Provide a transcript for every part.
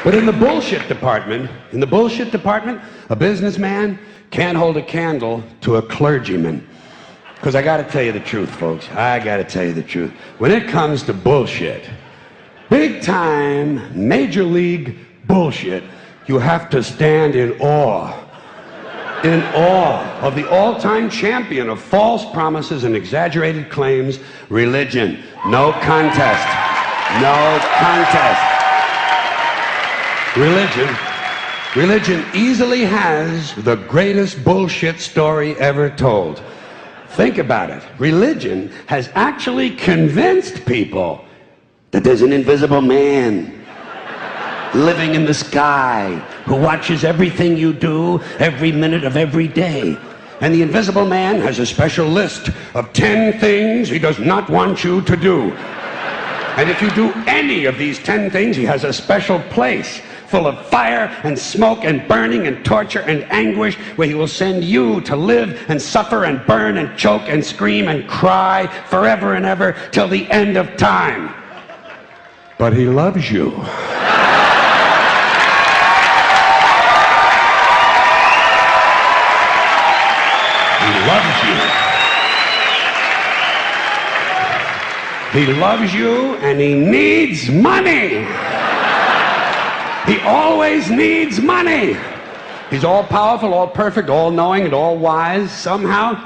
But in the bullshit department, a businessman can't hold a candle to a clergyman. Because I gotta tell you the truth, folks. I gotta tell you the truth. When it comes to bullshit, big time, major league bullshit, you have to stand in awe of the all-time champion of false promises and exaggerated claims, religion. No contest. No contest. Religion easily has the greatest bullshit story ever told. Think about it. Religion has actually convinced people that there's an invisible man living in the sky who watches everything you do every minute of every day. And the invisible man has a special list of 10 things he does not want you to do. And if you do any of these 10 things, he has a special place full of fire and smoke and burning and torture and anguish where he will send you to live and suffer and burn and choke and scream and cry forever and ever till the end of time. But he loves you. He loves you. He loves you and he needs money. He always needs money. He's all powerful, all perfect, all knowing, and all wise. Somehow,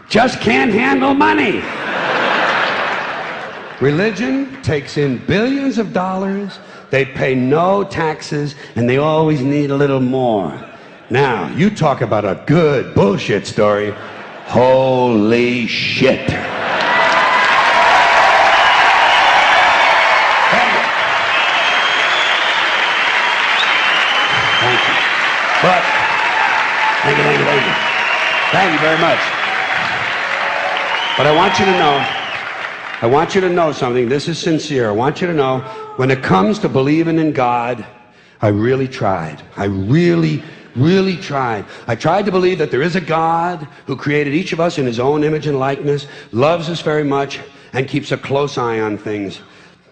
just can't handle money. Religion takes in billions of dollars. They pay no taxes, and they always need a little more. Now, you talk about a good bullshit story. Holy shit. But, thank you. Thank you very much. But I want you to know something. This is sincere. I want you to know, when it comes to believing in God, I really tried. I really tried. I tried to believe that there is a God who created each of us in his own image and likeness, loves us very much, and keeps a close eye on things.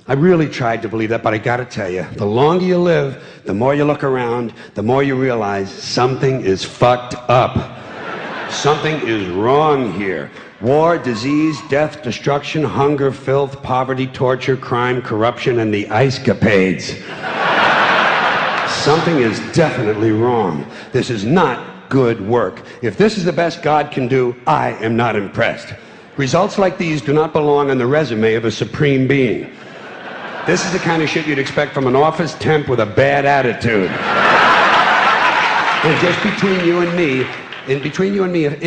I really tried to believe that, but I gotta tell you, the longer you live, the more you look around, the more you realize something is fucked up. Something is wrong here. War, disease, death, destruction, hunger, filth, poverty, torture, crime, corruption, and the ice-capades. Something is definitely wrong. This is not good work. If this is the best God can do, I am not impressed. Results like these do not belong on the resume of a supreme being. This is the kind of shit you'd expect from an office temp with a bad attitude. And just between you and me, in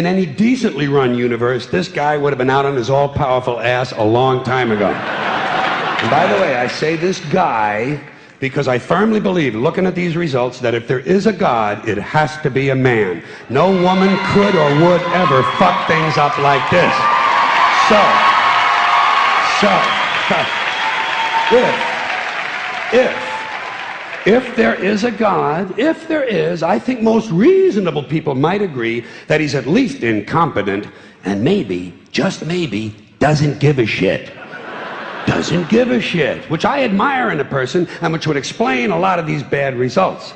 any decently run universe, this guy would have been out on his all-powerful ass a long time ago. And by the way, I say this guy because I firmly believe, looking at these results, that if there is a God, it has to be a man. No woman could or would ever fuck things up like this. If there is a God, I think most reasonable people might agree that he's at least incompetent and maybe, just maybe, doesn't give a shit. Doesn't give a shit, which I admire in a person and which would explain a lot of these bad results.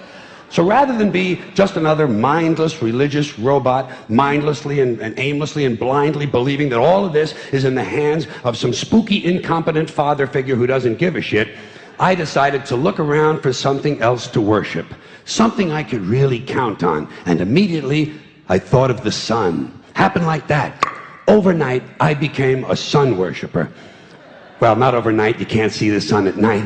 So rather than be just another mindless religious robot, mindlessly and aimlessly and blindly believing that all of this is in the hands of some spooky, incompetent father figure who doesn't give a shit, I decided to look around for something else to worship, something I could really count on. And immediately, I thought of the sun. Happened like that. Overnight, I became a sun worshiper. Well, not overnight. You can't see the sun at night.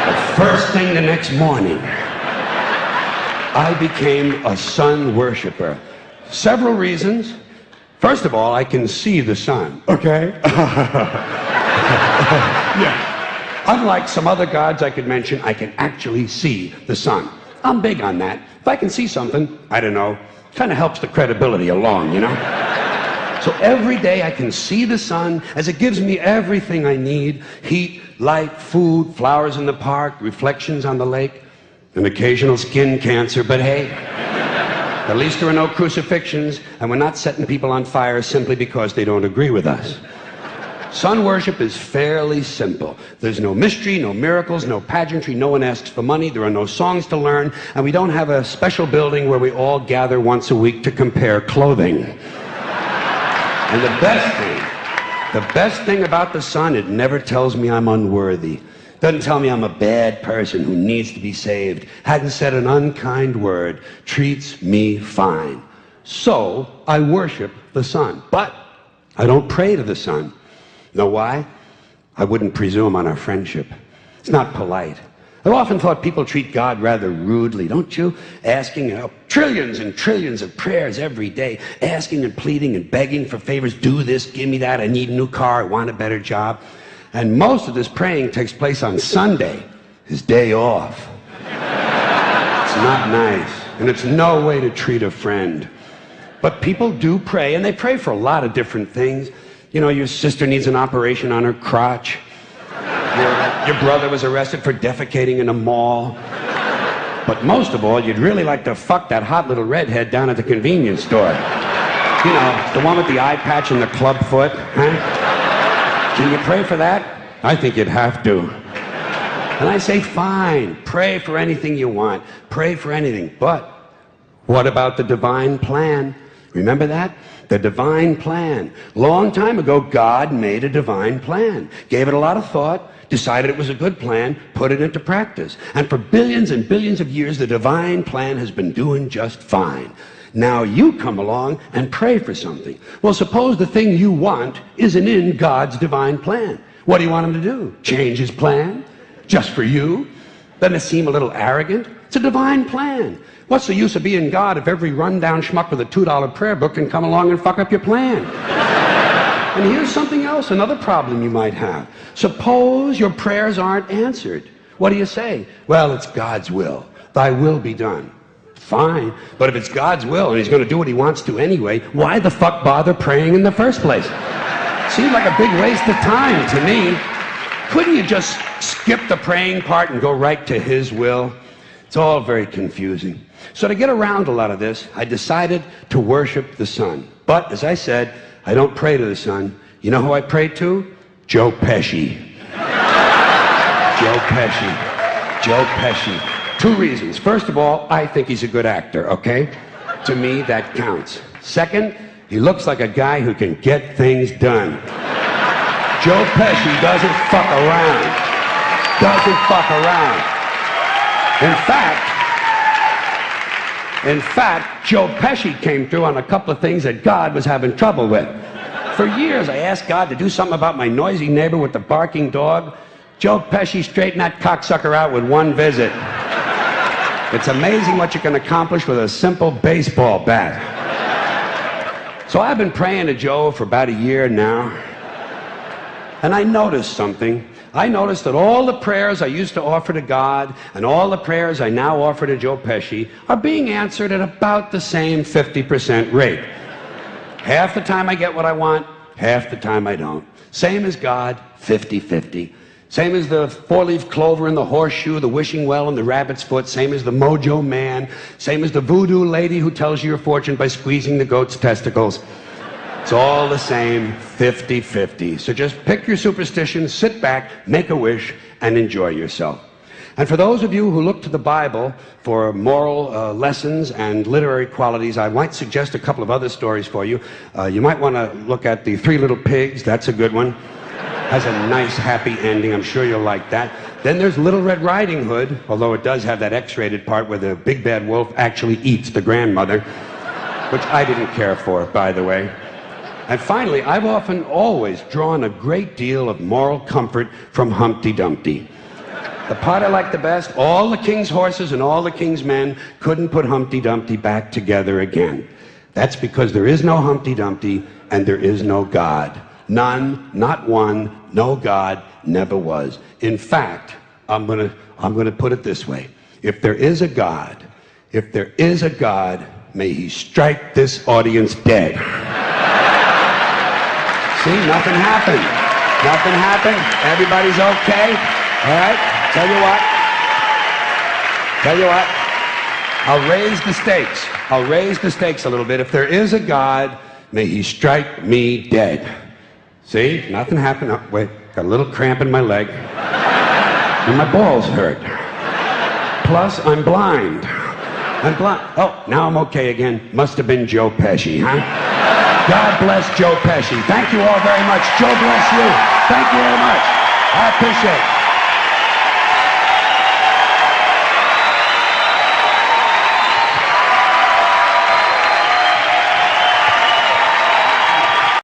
But first thing the next morning, I became a sun worshiper. Several reasons. First of all, I can see the sun, okay? Yeah. Unlike some other gods I could mention, I can actually see the sun. I'm big on that. If I can see something, I don't know, kind of helps the credibility along, you know? So every day I can see the sun as it gives me everything I need: heat, light, food, flowers in the park, reflections on the lake, an occasional skin cancer, but hey, at least there are no crucifixions, and we're not setting people on fire simply because they don't agree with us. Sun worship is fairly simple. There's no mystery, no miracles, no pageantry. No one asks for money. There are no songs to learn. And we don't have a special building where we all gather once a week to compare clothing. And the best thing about the sun, it never tells me I'm unworthy. Doesn't tell me I'm a bad person who needs to be saved. Hadn't said an unkind word. Treats me fine. So I worship the sun. But I don't pray to the sun. Know why? I wouldn't presume on our friendship. It's not polite. I've often thought people treat God rather rudely, don't you? Asking trillions and trillions of prayers every day, asking and pleading and begging for favors. Do this, give me that, I need a new car, I want a better job. And most of this praying takes place on Sunday, his day off. It's not nice, and it's no way to treat a friend. But people do pray, and they pray for a lot of different things. You know, your sister needs an operation on her crotch. Your brother was arrested for defecating in a mall. But most of all, you'd really like to fuck that hot little redhead down at the convenience store. You know, the one with the eye patch and the club foot, huh? Can you pray for that? I think you'd have to. And I say, fine, pray for anything you want. Pray for anything. But what about the divine plan? Remember that? The divine plan. Long time ago, God made a divine plan. Gave it a lot of thought, decided it was a good plan, put it into practice. And for billions and billions of years, the divine plan has been doing just fine. Now you come along and pray for something. Well, suppose the thing you want isn't in God's divine plan. What do you want him to do? Change his plan? Just for you? Doesn't it seem a little arrogant? It's a divine plan. What's the use of being God if every rundown schmuck with a $2 prayer book can come along and fuck up your plan? And here's something else, another problem you might have. Suppose your prayers aren't answered. What do you say? Well, it's God's will. Thy will be done. Fine, but if it's God's will and he's going to do what he wants to anyway, why the fuck bother praying in the first place? Seems like a big waste of time to me. Couldn't you just skip the praying part and go right to his will? It's all very confusing. So to get around a lot of this, I decided to worship the sun. But, as I said, I don't pray to the sun. You know who I pray to? Joe Pesci. Joe Pesci. Joe Pesci. Two reasons. First of all, I think he's a good actor, okay? To me, that counts. Second, he looks like a guy who can get things done. Joe Pesci doesn't fuck around. Doesn't fuck around. In fact, Joe Pesci came through on a couple of things that God was having trouble with. For years, I asked God to do something about my noisy neighbor with the barking dog. Joe Pesci straightened that cocksucker out with one visit. It's amazing what you can accomplish with a simple baseball bat. So I've been praying to Joe for about a year now, and I noticed something. I noticed that all the prayers I used to offer to God and all the prayers I now offer to Joe Pesci are being answered at about the same 50% rate. Half the time I get what I want, half the time I don't. Same as God, 50-50. Same as the four-leaf clover and the horseshoe, the wishing well and the rabbit's foot. Same as the mojo man. Same as the voodoo lady who tells you your fortune by squeezing the goat's testicles. It's all the same, 50-50. So just pick your superstition, sit back, make a wish, and enjoy yourself. And for those of you who look to the Bible for moral lessons and literary qualities, I might suggest a couple of other stories for you. You might want to look at The Three Little Pigs. That's a good one. Has a nice, happy ending. I'm sure you'll like that. Then there's Little Red Riding Hood, although it does have that X-rated part where the big bad wolf actually eats the grandmother, which I didn't care for, by the way. And finally, I've often always drawn a great deal of moral comfort from Humpty Dumpty. The part I like the best, all the king's horses and all the king's men couldn't put Humpty Dumpty back together again. That's because there is no Humpty Dumpty and there is no God. None, not one, no God, never was. In fact, I'm gonna put it this way. If there is a God, may he strike this audience dead. See, nothing happened. Nothing happened. Everybody's okay. All right? Tell you what. I'll raise the stakes. I'll raise the stakes a little bit. If there is a God, may he strike me dead. See, nothing happened. Oh, wait, got a little cramp in my leg. And my balls hurt. Plus, I'm blind. I'm blind. Oh, now I'm okay again. Must have been Joe Pesci, huh? God bless Joe Pesci. Thank you all very much. Joe bless you. Thank you very much. I appreciate it.